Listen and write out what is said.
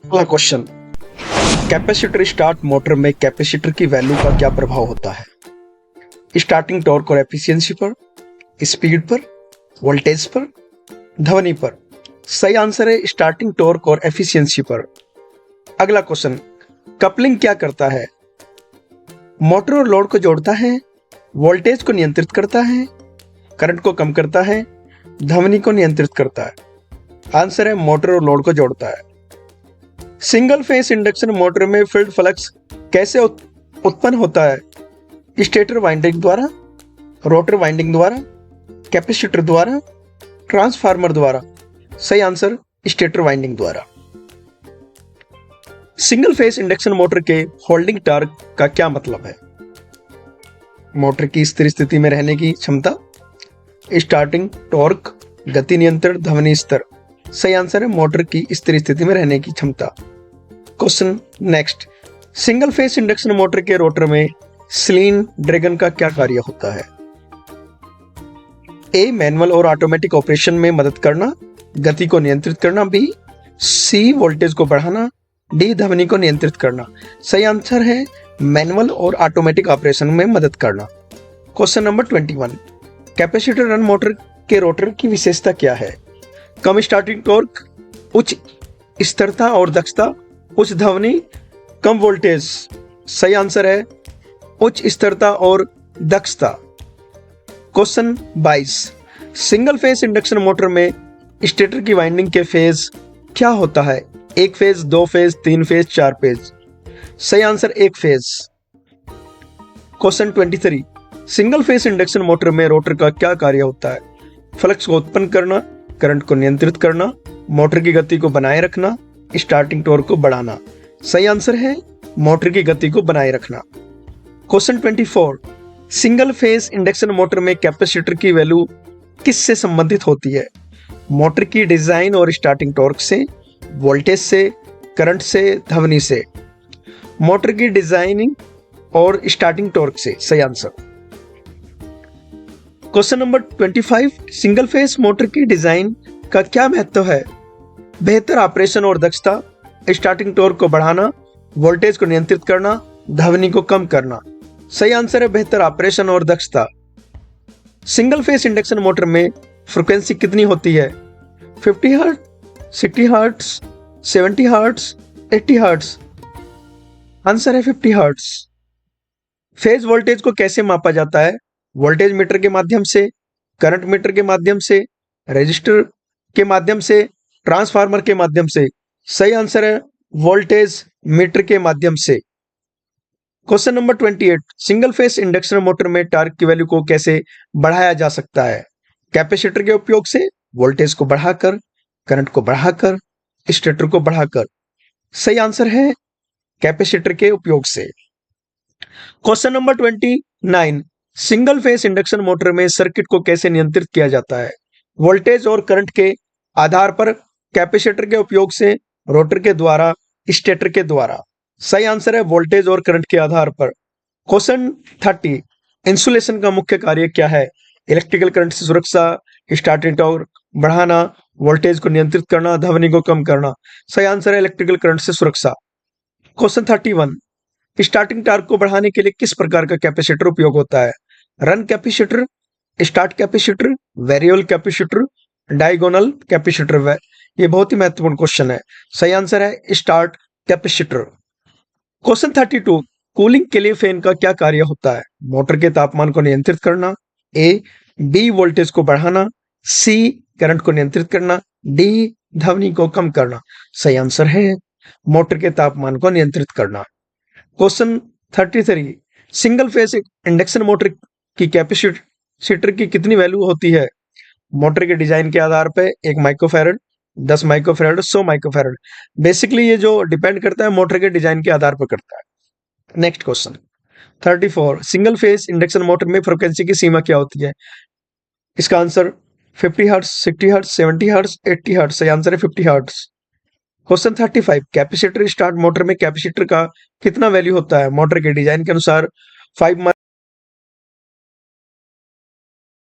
अगला question, capacitor start motor में capacitor की वैल्यू का क्या प्रभाव होता है? स्टार्टिंग टॉर्क और एफिशिएंसी पर, स्पीड पर, वोल्टेज पर, ध्वनि पर। सही आंसर है स्टार्टिंग टॉर्क और एफिशिएंसी पर। अगला क्वेश्चन, कपलिंग क्या करता है? मोटर और लोड को जोड़ता है, वोल्टेज को नियंत्रित करता है, करंट को कम करता है, ध्वनि को नियंत्रित करता है। आंसर है मोटर और लोड को जोड़ता है। सिंगल फेस इंडक्शन मोटर में फील्ड फ्लक्स कैसे उत्पन्न होता है? स्टेटर वाइंडिंग द्वारा, रोटर वाइंडिंग द्वारा, कैपेसिटर द्वारा, ट्रांसफार्मर द्वारा। सही आंसर स्टेटर वाइंडिंग द्वारा। सिंगल फेस इंडक्शन मोटर के होल्डिंग टॉर्क का क्या मतलब है? मोटर की स्थिर स्थिति में रहने की क्षमता, स्टार्टिंग टॉर्क, गति नियंत्रण, ध्वनि स्तर। सही आंसर है मोटर की स्थिर स्थिति में रहने की क्षमता। Question next, single phase induction motor के रोटर में स्लीन ड्रैगन का क्या कार्य होता है? ए, मैनुअल और ऑटोमेटिक ऑपरेशन में मदद करना, गति को नियंत्रित करना, बी, सी, वोल्टेज को बढ़ाना, डी, ध्वनि को नियंत्रित करना। सही आंसर है मैनुअल और ऑटोमेटिक ऑपरेशन में मदद करना। Question number 21, capacitor run motor के रोटर की विशेषता क्या है? कम स्टार्टिंग टॉर्क, उच्च स्थिरता और दक्षता, उच्च ध्वनि, कम वोल्टेज। सही आंसर है उच्च स्थिरता और दक्षता। Question 22, single phase induction motor में स्टेटर की वाइंडिंग के फेज क्या होता है? एक फेज, दो फेज, तीन फेज, चार फेज। सही आंसर एक phase. Question 23, single phase induction motor में रोटर का क्या कार्य होता है? फ्लक्स को उत्पन्न करना, करंट को नियंत्रित करना, मोटर की गति को बनाए रखना, स्टार्टिंग टॉर्क को बढ़ाना। सही आंसर है मोटर की गति को बनाए रखना। Question 24, single phase induction motor में कैपेसिटर की वैल्यू किससे संबंधित होती है? मोटर की डिजाइन और स्टार्टिंग टॉर्क से, वोल्टेज से, करंट से, ध्वनि से। मोटर की डिजाइनिंग और स्टार्टिंग टॉर्क से। सही answer. Question number 25, single phase motor की डिजाइन का क्या महत्व है? बेहतर ऑपरेशन और दक्षता, स्टार्टिंग टॉर्क को बढ़ाना, वोल्टेज को नियंत्रित करना, ध्वनि को कम करना। सही आंसर है बेहतर ऑपरेशन और दक्षता। सिंगल फेस इंडक्शन मोटर में फ्रीक्वेंसी कितनी होती है? 50 hertz, 60 hertz, 70 hertz, 80 hertz. Answer है 50 हर्ट्ज। फेज वोल्टेज को कैसे मापा जाता है? वोल्टेज मीटर के माध्यम से, करंट मीटर के माध्यम से, रजिस्टर के माध्यम से, ट्रांसफार्मर के माध्यम से। सही आंसर है वोल्टेज मीटर के माध्यम से। Question number 28, single phase induction motor में टॉर्क की वैल्यू को कैसे बढ़ाया जा सकता है? कैपेसिटर के उपयोग से, वोल्टेज को बढ़ाकर, करंट को बढ़ाकर, स्टेटर को बढ़ाकर। सही आंसर है कैपेसिटर के उपयोग से। Question number 29, single phase induction motor में सर्किट को कैसे नियंत्रित किया जाता है? वोल्टेज और करंट के आधार पर, कैपेसिटर के उपयोग से, रोटर के द्वारा, स्टेटर के द्वारा। सही आंसर है वोल्टेज और करंट के आधार पर। क्वेश्चन 30, इंसुलेशन का मुख्य कार्य क्या है? इलेक्ट्रिकल करंट से सुरक्षा, स्टार्टिंग टॉर्क बढ़ाना, वोल्टेज को नियंत्रित करना, ध्वनि को कम करना। सही आंसर है इलेक्ट्रिकल करंट से सुरक्षा। क्वेश्चन 31, स्टार्टिंग टॉर्क को बढ़ाने के लिए किस प्रकार का कैपेसिटर उपयोग होता है? Run capacitor, start capacitor, variable capacitor, diagonal capacitor. ये बहुत ही महत्वपूर्ण क्वेश्चन है। सही आंसर है स्टार्ट कैपेसिटर। क्वेश्चन 32, कूलिंग के लिए फैन का क्या कार्य होता है? मोटर के तापमान को नियंत्रित करना, ए, बी, वोल्टेज को बढ़ाना, सी, करंट को नियंत्रित करना, डी, ध्वनि को कम करना। सही आंसर है मोटर के तापमान को नियंत्रित करना। Question 33, single phase induction motor की कैपेसिटर की कितनी वैल्यू होती है? मोटर के डिजाइन के आधार पर 1 माइक्रोफैरड, 10 माइक्रोफैरड, 100 माइक्रोफैरड। बेसिकली ये जो डिपेंड करता है मोटर के डिजाइन के आधार पर करता है। Next question 34, single phase induction motor में फ्रीक्वेंसी की सीमा क्या होती है? इसका answer 50 hertz, 60 hertz, 70 hertz, 80 hertz. सही आंसर है 50 hertz. Question 35, capacitor start motor में कैपेसिटर का कितना वैल्यू होता है? मोटर के डिजाइन के अनुसार 5